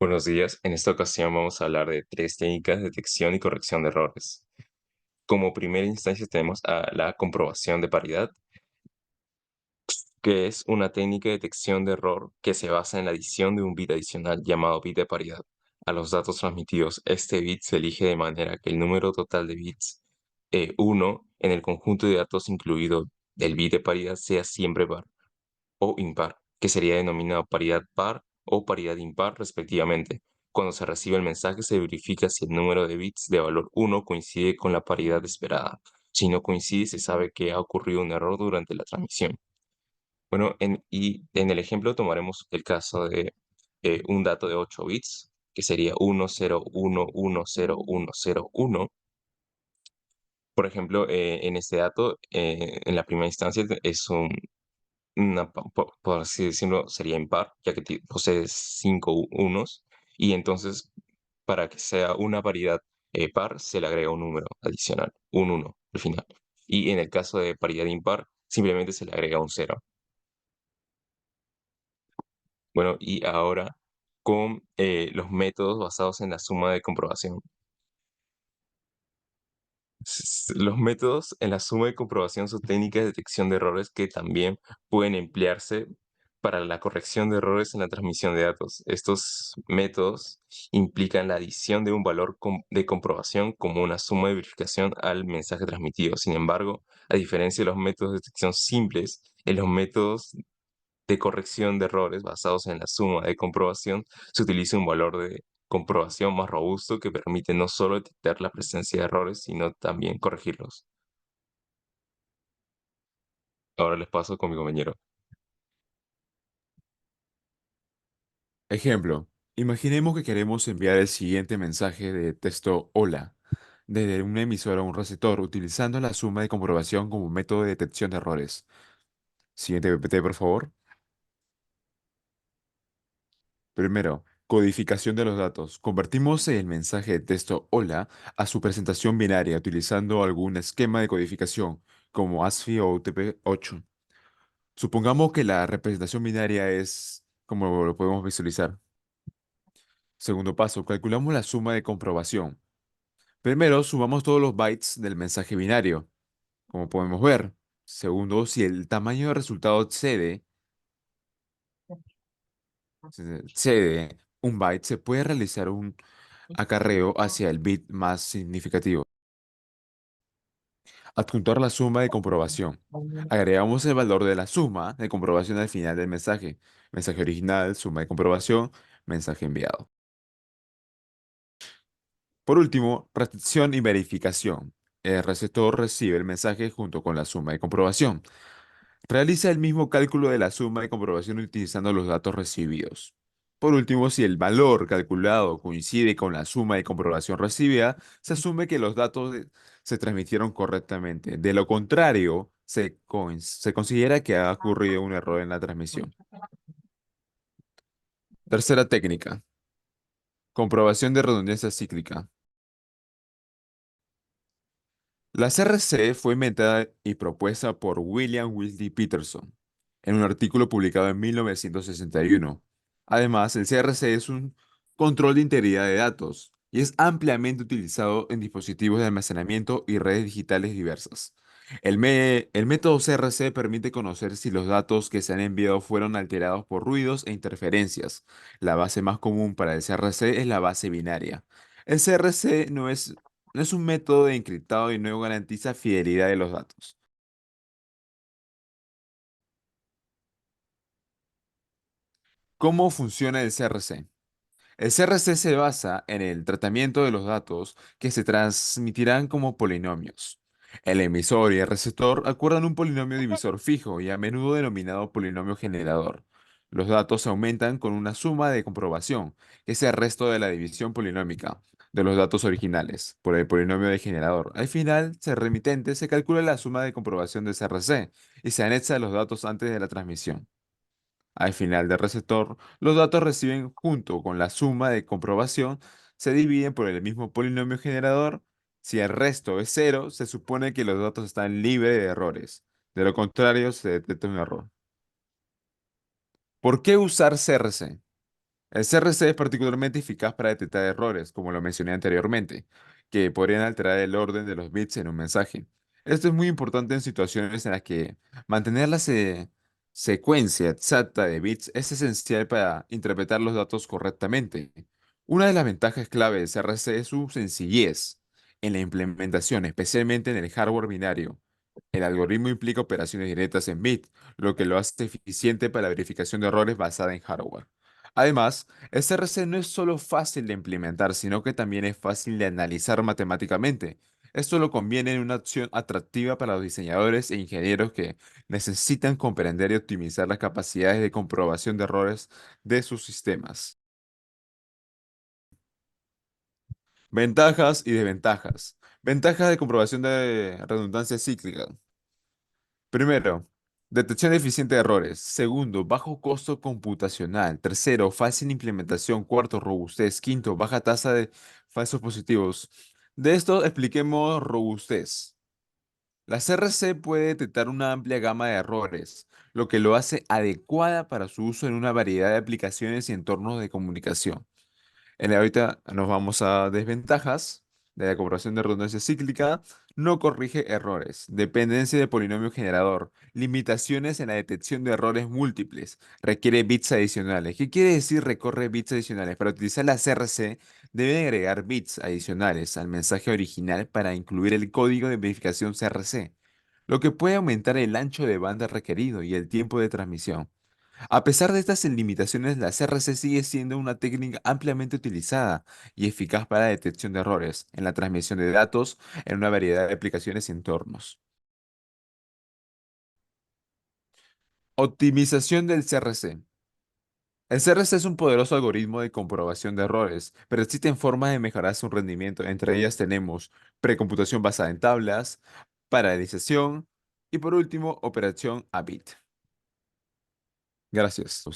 Buenos días. En esta ocasión vamos a hablar de tres técnicas de detección y corrección de errores. Como primera instancia tenemos a la comprobación de paridad, que es una técnica de detección de error que se basa en la adición de un bit adicional llamado bit de paridad a los datos transmitidos. Este bit se elige de manera que el número total de bits 1 en el conjunto de datos incluido del bit de paridad sea siempre par o impar, que sería denominado paridad par o paridad impar respectivamente. Cuando se recibe el mensaje se verifica si el número de bits de valor 1 coincide con la paridad esperada. Si no coincide, se sabe que ha ocurrido un error durante la transmisión. Bueno, en el ejemplo tomaremos el caso de un dato de 8 bits, que sería 10110101. Por ejemplo, en este dato, en la primera instancia es por así decirlo, sería impar, ya que posee 5 unos, y entonces para que sea una paridad par se le agrega un número adicional, un uno al final. Y en el caso de paridad impar, simplemente se le agrega un cero. Bueno, y ahora con los métodos basados en la suma de comprobación. Los métodos en la suma de comprobación son técnicas de detección de errores que también pueden emplearse para la corrección de errores en la transmisión de datos. Estos métodos implican la adición de un valor de comprobación como una suma de verificación al mensaje transmitido. Sin embargo, a diferencia de los métodos de detección simples, en los métodos de corrección de errores basados en la suma de comprobación, se utiliza un valor de comprobación más robusto que permite no solo detectar la presencia de errores, sino también corregirlos. Ahora les paso con mi compañero. Ejemplo, imaginemos que queremos enviar el siguiente mensaje de texto hola desde un emisor a un receptor utilizando la suma de comprobación como método de detección de errores. Siguiente PPT, por favor. Primero, codificación de los datos. Convertimos el mensaje de texto hola a su presentación binaria utilizando algún esquema de codificación como ASCII o UTP-8. Supongamos que la representación binaria es como lo podemos visualizar. Segundo paso, calculamos la suma de comprobación. Primero, sumamos todos los bytes del mensaje binario, como podemos ver. Segundo, si el tamaño del resultado excede un byte, se puede realizar un acarreo hacia el bit más significativo. Adjuntar la suma de comprobación. Agregamos el valor de la suma de comprobación al final del mensaje. Mensaje original, suma de comprobación, mensaje enviado. Por último, recepción y verificación. El receptor recibe el mensaje junto con la suma de comprobación. Realiza el mismo cálculo de la suma de comprobación utilizando los datos recibidos. Por último, si el valor calculado coincide con la suma de comprobación recibida, se asume que los datos se transmitieron correctamente. De lo contrario, se considera que ha ocurrido un error en la transmisión. Tercera técnica, comprobación de redundancia cíclica. La CRC fue inventada y propuesta por William Wildy Peterson en un artículo publicado en 1961. Además, el CRC es un control de integridad de datos y es ampliamente utilizado en dispositivos de almacenamiento y redes digitales diversas. El método CRC permite conocer si los datos que se han enviado fueron alterados por ruidos e interferencias. La base más común para el CRC es la base binaria. El CRC no es un método de encriptado y no garantiza fidelidad de los datos. ¿Cómo funciona el CRC? El CRC se basa en el tratamiento de los datos que se transmitirán como polinomios. El emisor y el receptor acuerdan un polinomio divisor fijo y a menudo denominado polinomio generador. Los datos se aumentan con una suma de comprobación, que es el resto de la división polinómica de los datos originales, por el polinomio de generador. Al final, el remitente se calcula la suma de comprobación de CRC y se anexa los datos antes de la transmisión. Al final del receptor, los datos reciben junto con la suma de comprobación se dividen por el mismo polinomio generador. Si el resto es cero, se supone que los datos están libres de errores. De lo contrario, se detecta un error. ¿Por qué usar CRC? El CRC es particularmente eficaz para detectar errores, como lo mencioné anteriormente, que podrían alterar el orden de los bits en un mensaje. Esto es muy importante en situaciones en las que mantener la secuencia exacta de bits es esencial para interpretar los datos correctamente. Una de las ventajas clave del CRC es su sencillez en la implementación, especialmente en el hardware binario. El algoritmo implica operaciones directas en bit, lo que lo hace eficiente para la verificación de errores basada en hardware. Además, el CRC no es solo fácil de implementar, sino que también es fácil de analizar matemáticamente. Esto lo conviene en una opción atractiva para los diseñadores e ingenieros que necesitan comprender y optimizar las capacidades de comprobación de errores de sus sistemas. Ventajas y desventajas. Ventajas de comprobación de redundancia cíclica. Primero, detección eficiente de errores. Segundo, bajo costo computacional. Tercero, fácil implementación. Cuarto, robustez. Quinto, baja tasa de falsos positivos. De esto expliquemos robustez. La CRC puede detectar una amplia gama de errores, lo que lo hace adecuada para su uso en una variedad de aplicaciones y entornos de comunicación. Ahorita nos vamos a desventajas de la comprobación de redundancia cíclica. No corrige errores. Dependencia de polinomio generador. Limitaciones en la detección de errores múltiples. Requiere bits adicionales. ¿Qué quiere decir recorre bits adicionales? Para utilizar la CRC debe agregar bits adicionales al mensaje original para incluir el código de verificación CRC, lo que puede aumentar el ancho de banda requerido y el tiempo de transmisión. A pesar de estas limitaciones, la CRC sigue siendo una técnica ampliamente utilizada y eficaz para la detección de errores en la transmisión de datos en una variedad de aplicaciones y entornos. Optimización del CRC. El CRC es un poderoso algoritmo de comprobación de errores, pero existen formas de mejorar su rendimiento. Entre ellas tenemos precomputación basada en tablas, paralelización y por último, operación a bit. Gracias.